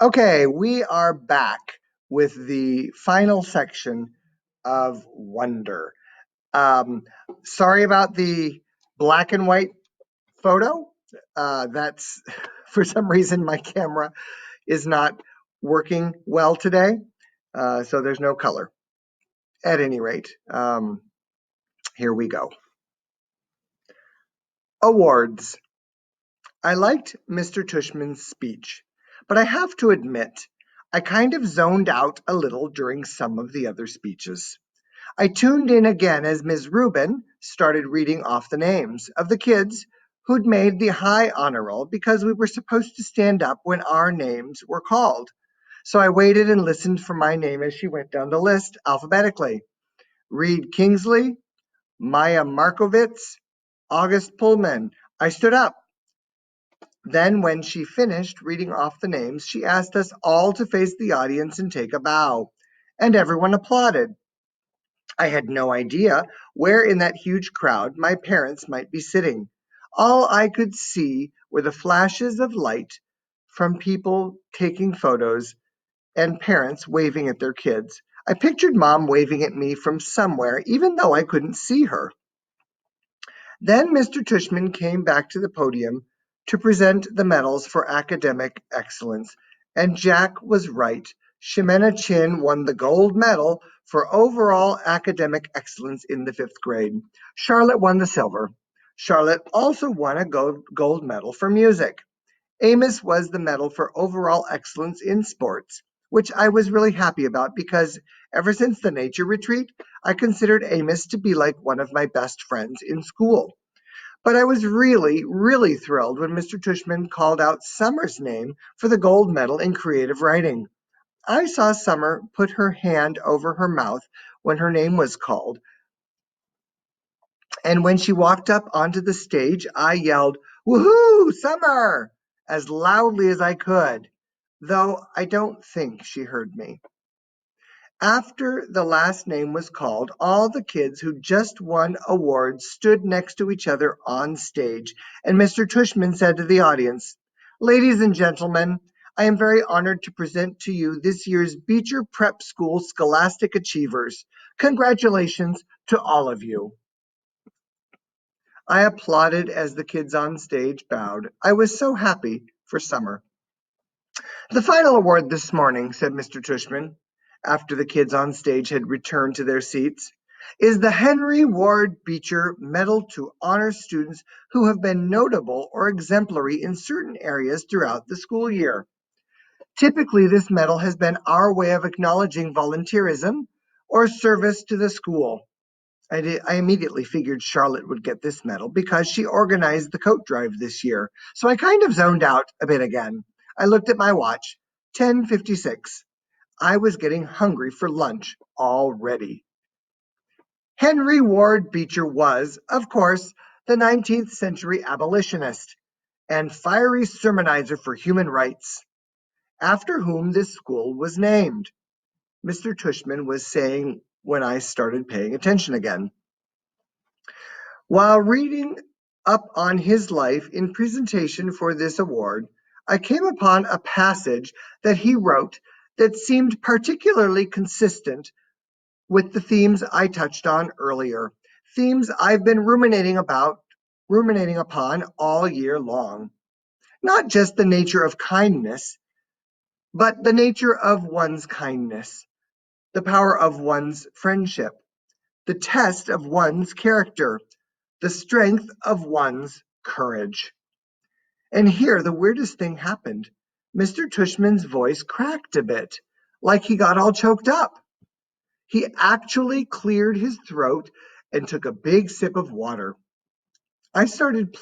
Okay, we are back with the final section of Wonder. Um, Sorry about the black and white photo. That's for some reason my camera is not working well today, so there's no color. At any rate, here we go. Awards. I liked Mr. Tushman's speech, but I have to admit, I kind of zoned out a little during some of the other speeches. I tuned in again as Ms. Rubin started reading off the names of the kids who'd made the high honor roll because we were supposed to stand up when our names were called. So I waited and listened for my name as she went down the list alphabetically. Reed Kingsley, Maya Markovitz, August Pullman. I stood up. Then, when she finished reading off the names, she asked us all to face the audience and take a bow. And everyone applauded. I had no idea where in that huge crowd my parents might be sitting. All I could see were the flashes of light from people taking photos and parents waving at their kids. I pictured mom waving at me from somewhere, even though I couldn't see her. Then Mr. Tushman came back to the podium to present the medals for academic excellence, and Jack was right. Ximena Chin won the gold medal for overall academic excellence in the fifth grade. Charlotte won the silver. Charlotte also won a gold medal for music. Amos was the medal for overall excellence in sports, which I was really happy about because ever since the nature retreat, I considered Amos to be like one of my best friends in school. But I was really, really thrilled when Mr. Tushman called out Summer's name for the gold medal in creative writing. I saw Summer put her hand over her mouth when her name was called, and when she walked up onto the stage, I yelled, "Woohoo, Summer!" as loudly as I could, though I don't think she heard me. After the last name was called, all the kids who just won awards stood next to each other on stage, and Mr. Tushman said to the audience, "Ladies and gentlemen, I am very honored to present to you this year's Beecher Prep School Scholastic Achievers. Congratulations to all of you." I applauded as the kids on stage bowed. I was so happy for Summer. "The final award this morning," said Mr. Tushman, after the kids on stage had returned to their seats, "is the Henry Ward Beecher Medal to honor students who have been notable or exemplary in certain areas throughout the school year. Typically, this medal has been our way of acknowledging volunteerism or service to the school." I immediately figured Charlotte would get this medal because she organized the coat drive this year. So I kind of zoned out a bit again. I looked at my watch. 10:56. I was getting hungry for lunch already. Henry Ward Beecher was, of course, the 19th century abolitionist and fiery sermonizer for human rights, after whom this school was named, Mr. Tushman was saying when I started paying attention again. While reading up on his life in presentation for this award, I came upon a passage that he wrote that seemed particularly consistent with the themes I touched on earlier, themes I've been ruminating upon all year long. Not just the nature of kindness, but the nature of one's kindness, the power of one's friendship, the test of one's character, the strength of one's courage. And here the weirdest thing happened. Mr. Tushman's voice cracked a bit, like he got all choked up. He actually cleared his throat and took a big sip of water. I started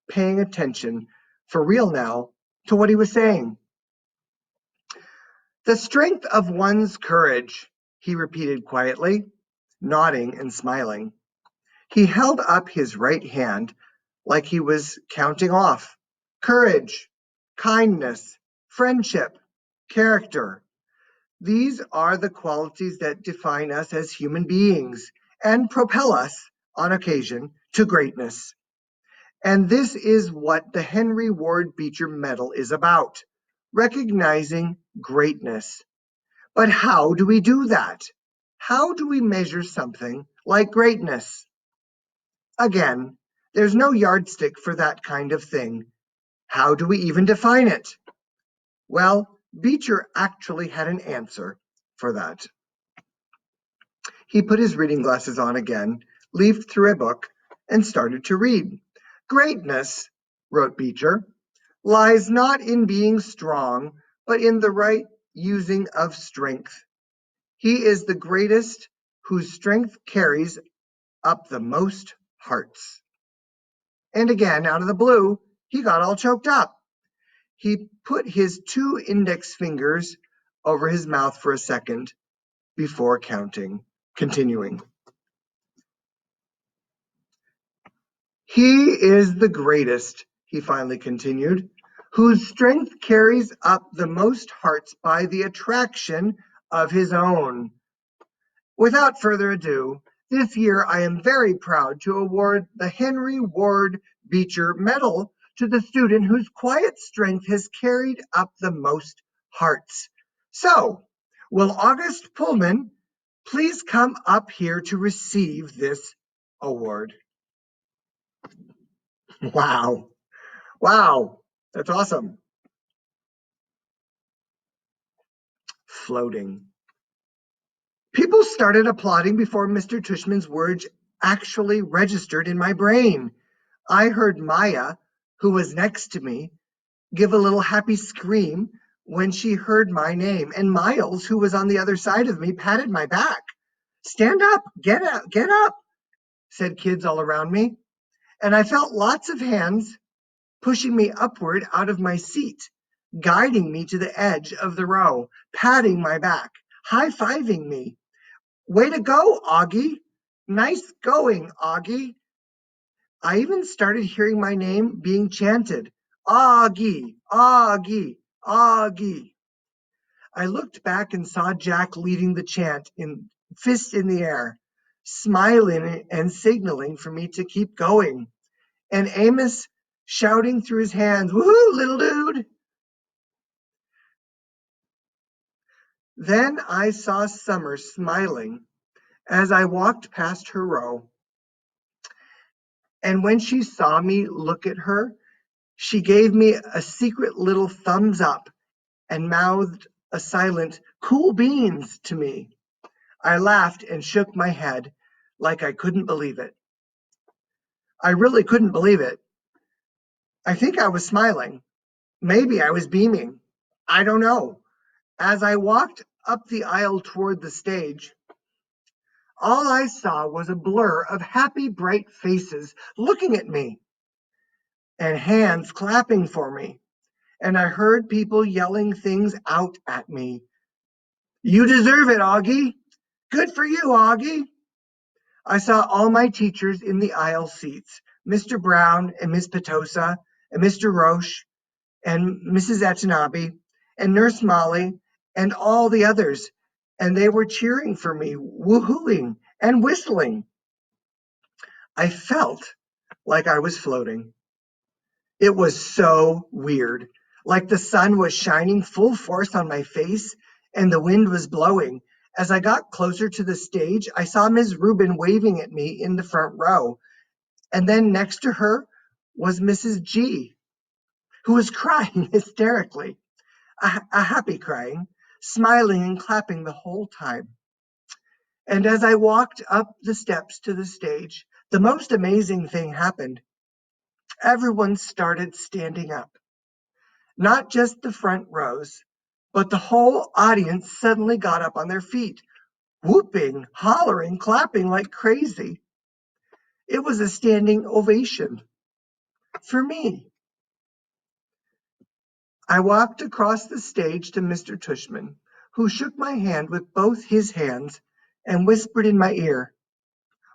paying attention, for real now, to what he was saying. "The strength of one's courage," he repeated quietly, nodding and smiling. He held up his right hand like he was counting off. Courage, kindness, friendship, character. These are the qualities that define us as human beings and propel us, on occasion, to greatness. And this is what the Henry Ward Beecher Medal is about. recognizing greatness. But how do we do that? How do we measure something like greatness? Again, there's no yardstick for that kind of thing. How do we even define it? Well, Beecher actually had an answer for that. He put his reading glasses on again, leafed through a book, and started to read. Greatness, wrote Beecher, lies not in being strong, but in the right using of strength. He is the greatest whose strength carries up the most hearts. And again, out of the blue, he got all choked up. He put his 2 index fingers over his mouth for a second before continuing. He is the greatest, he finally continued, whose strength carries up the most hearts by the attraction of his own. Without further ado, this year I am very proud to award the Henry Ward Beecher Medal to the student whose quiet strength has carried up the most hearts. So, will August Pullman please come up here to receive this award? Wow. Wow. That's awesome. Floating. People started applauding before Mr. Tushman's words actually registered in my brain. I heard Maya, who was next to me, give a little happy scream when she heard my name, and Miles, who was on the other side of me, patted my back. Stand up, get up, said kids all around me. And I felt lots of hands pushing me upward out of my seat, guiding me to the edge of the row, patting my back, high-fiving me. Way to go, Auggie. Nice going, Auggie. I even started hearing my name being chanted. Auggie, Auggie, Auggie. I looked back and saw Jack leading the chant, in fist in the air, smiling and signaling for me to keep going. And Amos shouting through his hands, woohoo, little dude. Then I saw Summer smiling as I walked past her row. And when she saw me look at her, she gave me a secret little thumbs up and mouthed a silent, cool beans to me. I laughed and shook my head like I couldn't believe it. I really couldn't believe it. I think I was smiling. Maybe I was beaming. I don't know. As I walked up the aisle toward the stage, all I saw was a blur of happy, bright faces looking at me and hands clapping for me. And I heard people yelling things out at me. You deserve it, Auggie. Good for you, Auggie. I saw all my teachers in the aisle seats, Mr. Brown and Miss Petosa and Mr. Roche and Mrs. Atanabe and Nurse Molly and all the others, and they were cheering for me, woohooing and whistling. I felt like I was floating. It was so weird, like the sun was shining full force on my face and the wind was blowing. As I got closer to the stage, I saw Ms. Rubin waving at me in the front row, and then next to her was Mrs. G, who was crying hysterically, a happy crying, smiling and clapping the whole time. And as I walked up the steps to the stage, the most amazing thing happened. Everyone started standing up. Not just the front rows, but the whole audience suddenly got up on their feet, whooping, hollering, clapping like crazy. It was a standing ovation for me. I walked across the stage to Mr. Tushman, who shook my hand with both his hands and whispered in my ear,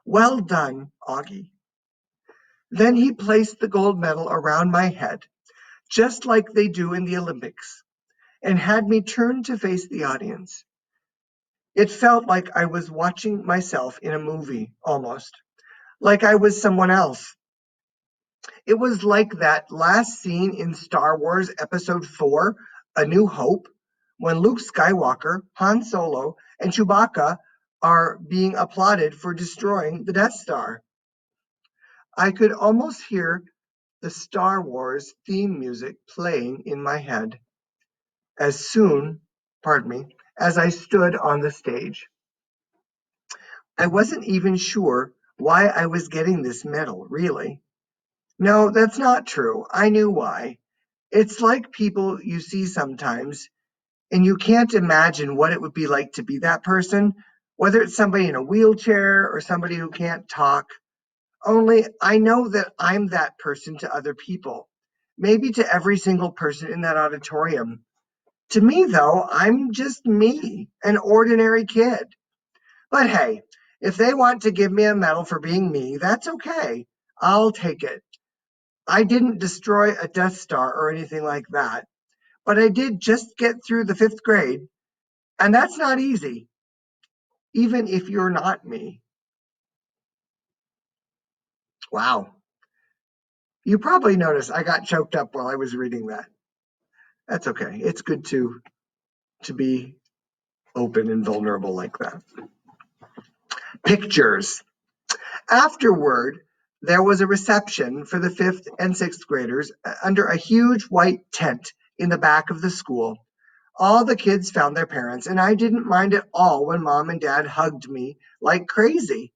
well done, Auggie. Then he placed the gold medal around my head, just like they do in the Olympics, and had me turn to face the audience. It felt like I was watching myself in a movie, almost, like I was someone else. It was like that last scene in Star Wars Episode 4 A New Hope, when Luke Skywalker, Han Solo, and Chewbacca are being applauded for destroying the Death Star. I could almost hear the Star Wars theme music playing in my head as soon, pardon me, as I stood on the stage. I wasn't even sure why I was getting this medal, really. No, that's not true. I knew why. It's like people you see sometimes, and you can't imagine what it would be like to be that person, whether it's somebody in a wheelchair or somebody who can't talk. Only I know that I'm that person to other people, maybe to every single person in that auditorium. To me, though, I'm just me, an ordinary kid. But hey, if they want to give me a medal for being me, that's okay. I'll take it. I didn't destroy a Death Star or anything like that, but I did just get through the fifth grade, and that's not easy, even if you're not me. Wow. You probably noticed I got choked up while I was reading that. That's okay. It's good to be open and vulnerable like that. Pictures. Afterward, there was a reception for the fifth and sixth graders under a huge white tent in the back of the school. All the kids found their parents, and I didn't mind at all when mom and dad hugged me like crazy,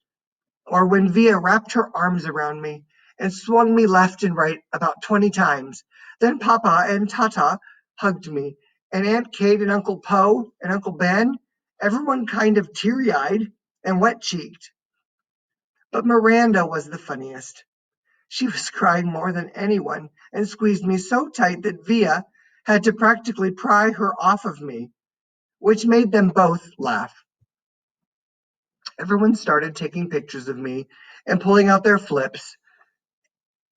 or when Via wrapped her arms around me and swung me left and right about 20 times. Then Papa and Tata hugged me, and Aunt Kate and Uncle Poe and Uncle Ben, everyone kind of teary eyed and wet cheeked. But Miranda was the funniest. She was crying more than anyone and squeezed me so tight that Via had to practically pry her off of me, which made them both laugh. Everyone started taking pictures of me and pulling out their flips,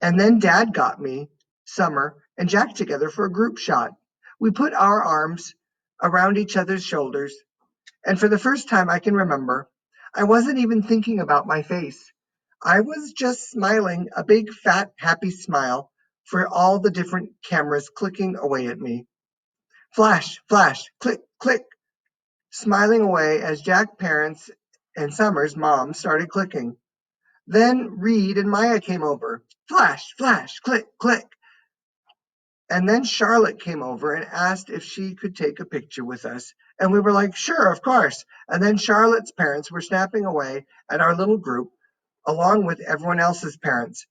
and then Dad got me, Summer, and Jack together for a group shot. We put our arms around each other's shoulders, and for the first time I can remember, I wasn't even thinking about my face. I was just smiling, a big, fat, happy smile for all the different cameras clicking away at me. Flash, flash, click, click, smiling away as Jack's parents and Summer's mom started clicking. Then Reed and Maya came over. Flash, flash, click, click. And then Charlotte came over and asked if she could take a picture with us. And we were like, sure, of course. And then Charlotte's parents were snapping away at our little group, along with everyone else's parents.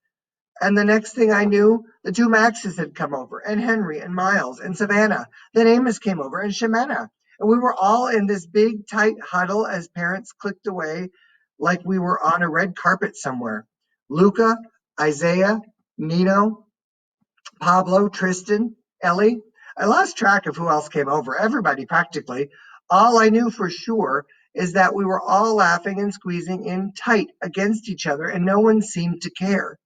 And the next thing I knew, the two Maxes had come over, and Henry and Miles and Savannah. Then Amos came over and Ximena. And we were all in this big, tight huddle as parents clicked away like we were on a red carpet somewhere. Luca, Isaiah, Nino, Pablo, Tristan, Ellie. I lost track of who else came over, everybody practically. All I knew for sure is that we were all laughing and squeezing in tight against each other, and no one seemed to care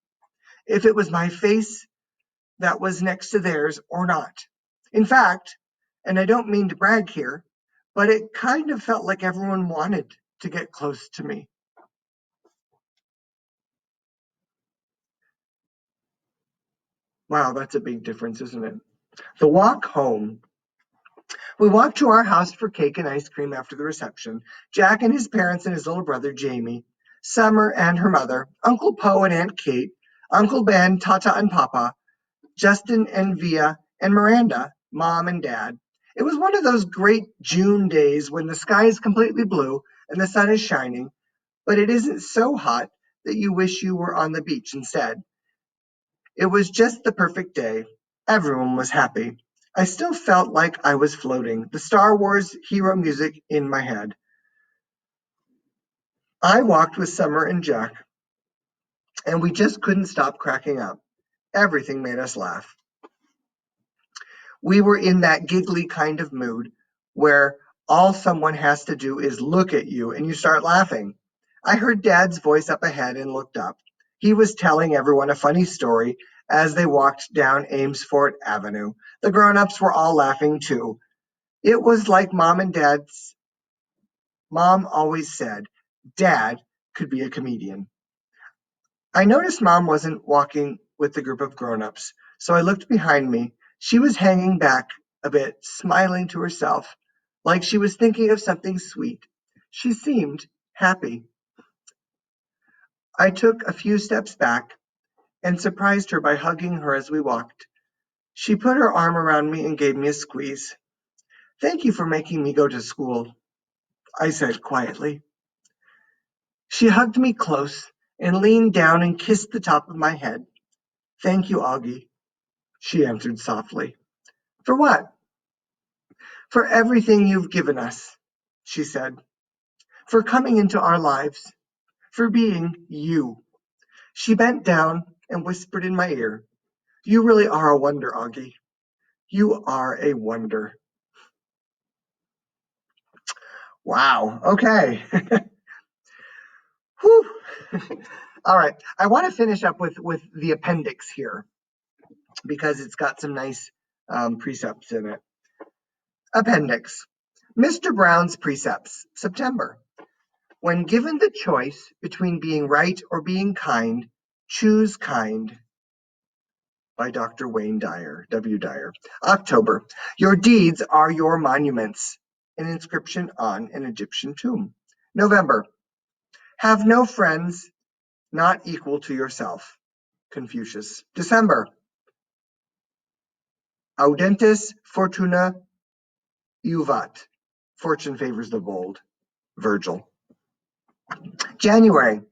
if it was my face that was next to theirs or not. In fact, and I don't mean to brag here, but it kind of felt like everyone wanted to get close to me. Wow, that's a big difference, isn't it? The walk home. We walked to our house for cake and ice cream after the reception. Jack and his parents and his little brother, Jamie, Summer and her mother, Uncle Poe and Aunt Kate, Uncle Ben, Tata and Papa, Justin and Via, and Miranda, Mom and Dad. It was one of those great June days when the sky is completely blue and the sun is shining, but it isn't so hot that you wish you were on the beach instead. It was just the perfect day. Everyone was happy. I still felt like I was floating, the Star Wars hero music in my head. I walked with Summer and Jack, and we just couldn't stop cracking up. Everything made us laugh. We were in that giggly kind of mood where all someone has to do is look at you and you start laughing. I heard Dad's voice up ahead and looked up. He was telling everyone a funny story as they walked down Amesfort Avenue. The grown-ups were all laughing too. It was like Mom and Dad's Mom always said, Dad could be a comedian. I noticed Mom wasn't walking with the group of grown-ups, so I looked behind me. She was hanging back a bit, smiling to herself, like she was thinking of something sweet. She seemed happy. I took a few steps back and surprised her by hugging her as we walked. She put her arm around me and gave me a squeeze. "Thank you for making me go to school," I said quietly. She hugged me close and leaned down and kissed the top of my head. "Thank you, Auggie," she answered softly. "For what?" "For everything you've given us," she said. "For coming into our lives. For being you." She bent down and whispered in my ear, "You really are a wonder, Auggie. You are a wonder." Wow. Okay. Whew. All right. I want to finish up with the appendix here because it's got some nice precepts in it. Appendix. Mr. Brown's precepts, September. When given the choice between being right or being kind, choose kind. By Dr. Wayne Dyer, W. Dyer. October. Your deeds are your monuments. An inscription on an Egyptian tomb. November. Have no friends not equal to yourself. Confucius. December. Audentis fortuna juvat. Fortune favors the bold. Virgil. January.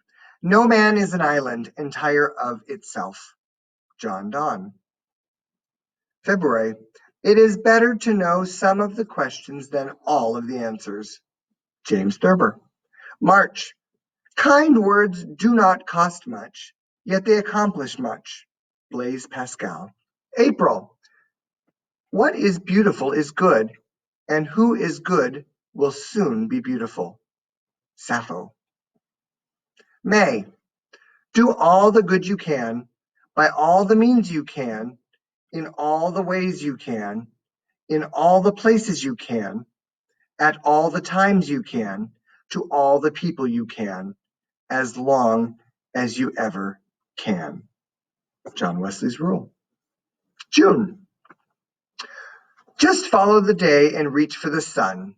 No man is an island entire of itself. John Donne. February. It is better to know some of the questions than all of the answers. James Thurber. March. Kind words do not cost much, yet they accomplish much. Blaise Pascal. April. What is beautiful is good, and who is good will soon be beautiful. Sappho. May. Do all the good you can, by all the means you can, in all the ways you can, in all the places you can, at all the times you can, to all the people you can, as long as you ever can. John Wesley's Rule. June. Just follow the day and reach for the sun.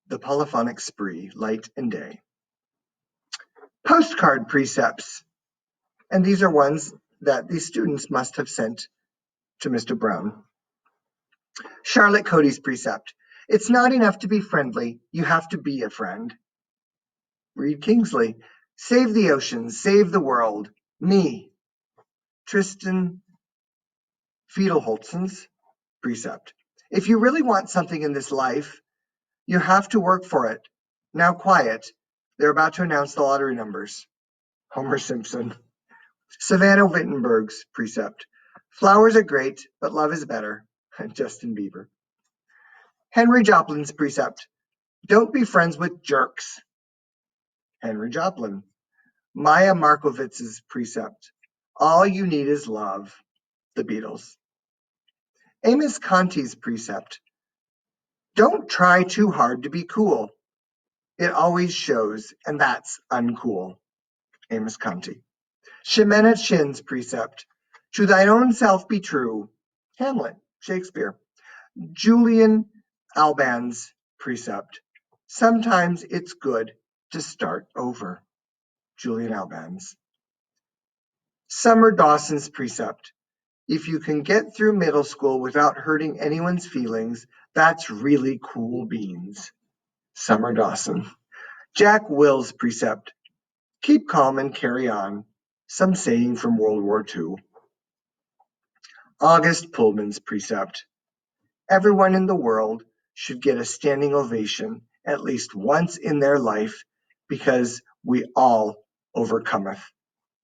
The polyphonic spree, light and day. Postcard precepts. And these are ones that these students must have sent to Mr. Brown. Charlotte Cody's precept. It's not enough to be friendly, you have to be a friend. Reed Kingsley. Save the oceans, save the world. Me. Tristan Fiedelholzen's precept. If you really want something in this life, you have to work for it. Now quiet. They're about to announce the lottery numbers. Homer Simpson. Savannah Wittenberg's precept. Flowers are great, but love is better. Justin Bieber. Henry Joplin's precept. Don't be friends with jerks. Henry Joplin. Maya Markovitz's precept. All you need is love. The Beatles. Amos Conti's precept. Don't try too hard to be cool. It always shows, and that's uncool. Amos Conti. Ximena Chin's precept. To thine own self be true. Hamlet, Shakespeare. Julian Alban's precept. Sometimes it's good to start over. Julian Albans. Summer Dawson's precept. If you can get through middle school without hurting anyone's feelings, that's really cool beans. Summer Dawson. Jack Will's precept. Keep calm and carry on. Some saying from World War II. August Pullman's precept. Everyone in the world should get a standing ovation at least once in their life because we all overcometh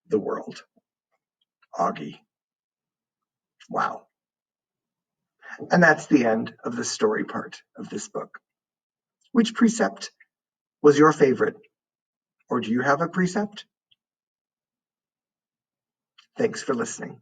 the world. Auggie. Wow. And that's the end of the story part of this book. Which precept was your favorite? Or do you have a precept? Thanks for listening.